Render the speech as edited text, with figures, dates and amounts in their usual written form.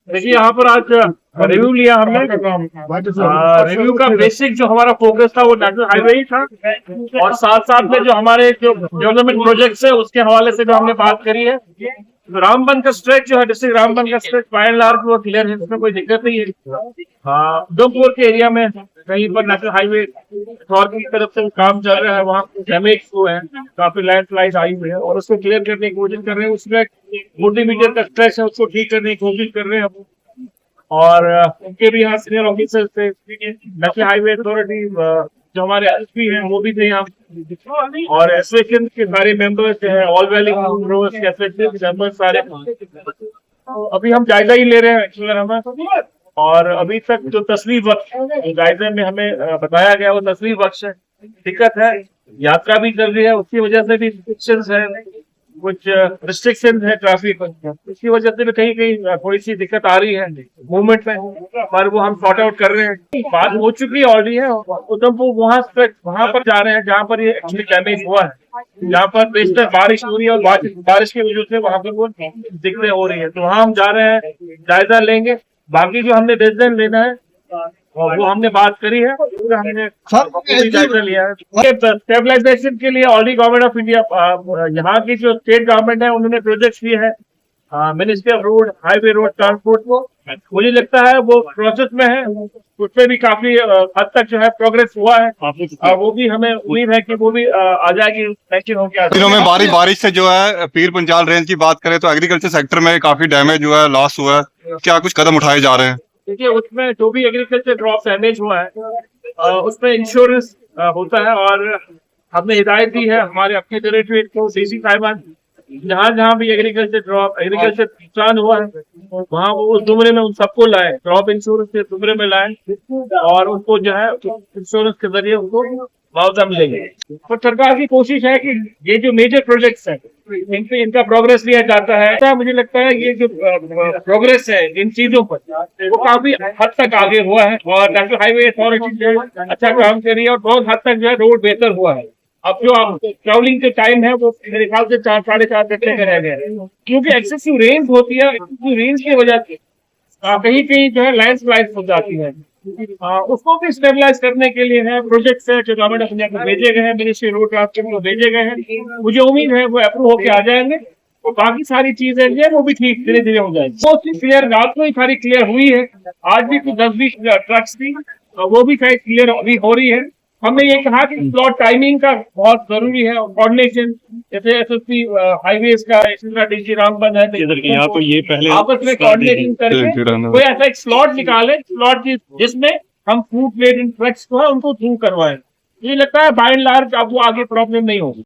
देखिए यहाँ पर आज रिव्यू लिया हमने। रिव्यू का बेसिक जो हमारा फोकस था वो नेशनल हाईवे ही था, और साथ साथ में जो हमारे जो डेवलपमेंट प्रोजेक्ट्स है उसके हवाले से जो हमने बात करी है। रामबन का स्ट्रेच जो है, डिस्ट्रिक्ट रामबन का स्ट्रेच बाय एंड लार्ज वो क्लियर है, इसमें कोई दिक्कत नहीं है। हाँ, उधमपुर के एरिया में कहीं पर नेशनल हाईवे अथॉरिटी की तरफ से काम चल रहा है, वहाँ डैमेज हुए हैं, काफी लैंडस्लाइड आई हुई है और उसको क्लियर करने की कोशिश कर रहे हैं। उसमें 40 मीटर का स्ट्रेच है, उसको ठीक करने की कोशिश कर रहे हैं हम। और उनके भी यहाँ सीनियर ऑफिसर थे, नेशनल हाईवे अथॉरिटी जो हमारे एसपी हैं वो भी थे यहाँ, और एसोसिएशन के सारे मेंबर्स हैं, ऑल वैली के एसोसिएशन के मेंबर्स सारे। अभी हम जायजा ही ले रहे हैं एक्चुअली हमें, और अभी तक जो तस्वीर वक्त जायजे में हमें बताया गया वो तस्वीर वक्त है। दिक्कत है, यात्रा भी चल रही है, उसकी वजह से भी रिस्ट्रिक्शंस है, कुछ रिस्ट्रिक्शन है ट्रैफिक, इसकी वजह से भी कहीं कहीं थोड़ी सी दिक्कत आ रही है मूवमेंट में, पर वो हम सॉर्ट आउट कर रहे हैं। बात हो चुकी है ऑलरेडी है। उधमपुर वहां पर जा रहे हैं जहाँ पर ये एक्चुअली डैमेज हुआ है, जहाँ पर बेशतर बारिश हो रही है और बारिश की वजह से वहां पर वो दिक्कतें हो रही है, तो वहाँ हम जा रहे हैं, जायजा लेंगे। बाकी जो हमने डिसीजन लेना है वो हमने बात करी है, हमने जायजा लिया है। स्टेबलाइजेशन के लिए ऑलरेडी गवर्नमेंट ऑफ इंडिया, यहाँ की जो स्टेट गवर्नमेंट है उन्होंने प्रोजेक्ट किए हैं, ministry of road, highway road transport को। मुझे लगता है वो प्रोसेस में है, उसमें भी काफी हद तक जो है प्रोग्रेस हुआ है, वो भी हमें उम्मीद है कि वो भी आ जाएगी सेंक्शन होकर। दिनों में बारिश से जो है पीर पंजाल रेंज की बात करें तो एग्रीकल्चर सेक्टर में काफी डैमेज हुआ है, लॉस हुआ है, क्या कुछ कदम उठाए जा रहे हैं? देखिए उसमें जो भी एग्रीकल्चर क्रॉप डैमेज हुआ है उसमें इंश्योरेंस होता है, और हमने हिदायत दी है हमारे अपने डायरेक्टरेट को, डीसी साहिबान, जहाँ भी एग्रीकल्चर नुकसान हुआ है वहाँ वो उस जुमरे में उन सबको लाए, क्रॉप इंश्योरेंस के जुमरे में लाए, और उनको जो है इंश्योरेंस के जरिए उनको मुआवजा मिलेंगे। तो सरकार की कोशिश है कि ये जो मेजर प्रोजेक्ट्स हैं इनका प्रोग्रेस लिया जाता है। मुझे लगता है ये जो प्रोग्रेस है इन चीजों पर वो काफी हद तक आगे हुआ है, और नेशनल हाईवे अथॉरिटी जो है अच्छा काम कर रही है, और बहुत हद तक जो है रोड बेहतर हुआ है। अब जो आप ट्रैवलिंग के टाइम है वो मेरे ख्याल से 4-4.5 घंटे का रह गया है, क्योंकि एक्सेसिव रेंज होती है। एक्सेसिव रेंज की वजह से कहीं कहीं जो है लैंडस्लाइड हो जाती है, उसको भी स्टेबलाइज करने के लिए है प्रोजेक्ट्स है जो गवर्नमेंट ऑफ इंडिया को भेजे गए हैं, मिनिस्ट्री रोड ट्रांसपोर्ट को भेजे गए हैं। मुझे उम्मीद है वो अप्रूव होकर आ जाएंगे, तो बाकी सारी चीजें जो है वो भी ठीक धीरे धीरे हो जाएगी। मोस्टली क्लियर, रात को ही सारी क्लियर हुई है, आज भी कुछ 10-20 ट्रक्स थी वो भी शायद क्लियर अभी हो रही है। हमने ये कहा कि स्लॉट टाइमिंग का बहुत जरूरी है, कोऑर्डिनेशन, जैसे एसएसपी हाईवेज का, इसी तरह डीसी रामबन है, तो ये पहले आपस में कोऑर्डिनेशन करके कोई ऐसा एक स्लॉट निकाले, स्लॉट जिसमें हम फूड लेड इन ट्रक्स को है उनको थ्रू करवाएं। मुझे लगता है बाय एंड लार्ज अब वो आगे प्रॉब्लम नहीं होगी।